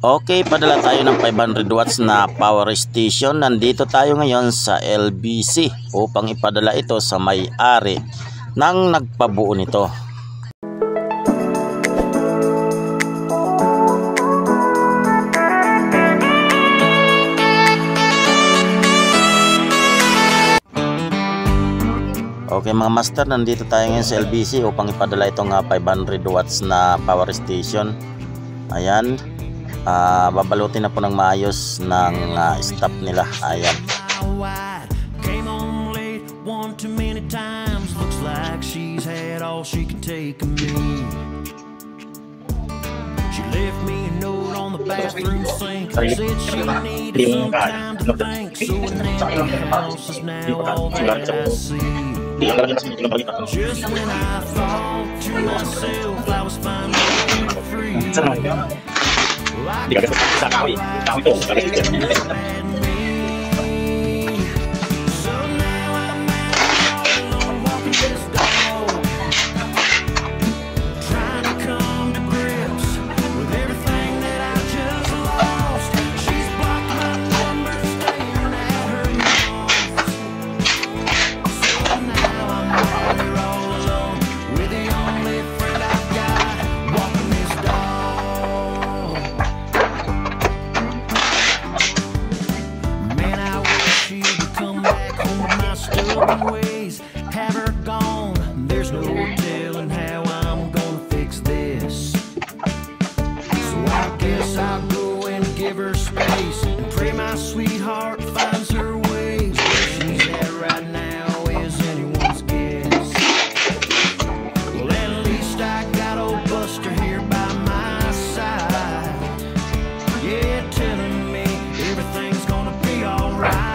Okay, padala tayo ng 500 watts na power station. Nandito tayo ngayon sa LBC upang ipadala ito sa may-ari ng nagpabuo nito. Okay mga master, nandito tayo ngayon sa LBC upang ipadala itong 500 watts na power station. Ayan. Babalutin na po ng maayos ng stop nila. Ayan. Di kagak sa kahoy to. Ways have her gone. There's no telling how I'm gonna fix this. So I guess I'll go and give her space and pray my sweetheart finds her ways. Where she's at right now is anyone's guess. Well, at least I got old Buster here by my side. Yeah, telling me everything's gonna be alright.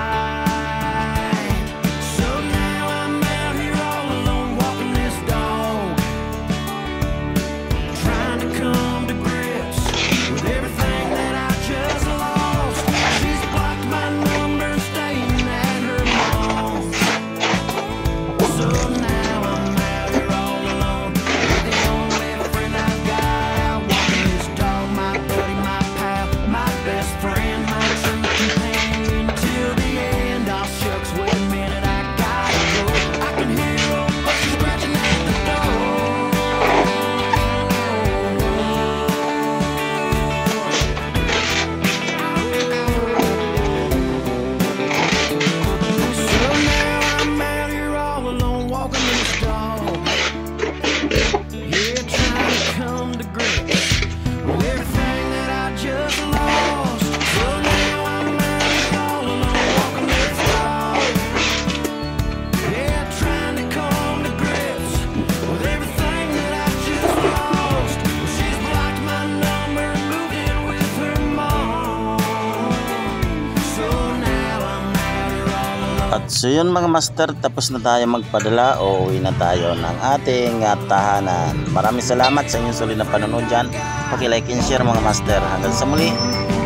At so yun mga master, tapos na tayo magpadala o uwi na tayo ng ating tahanan. Maraming salamat sa inyong sulit na panonood dyan. Paki-like and share mga master. Hanggang sa muli,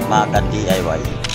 mga ka-DIY.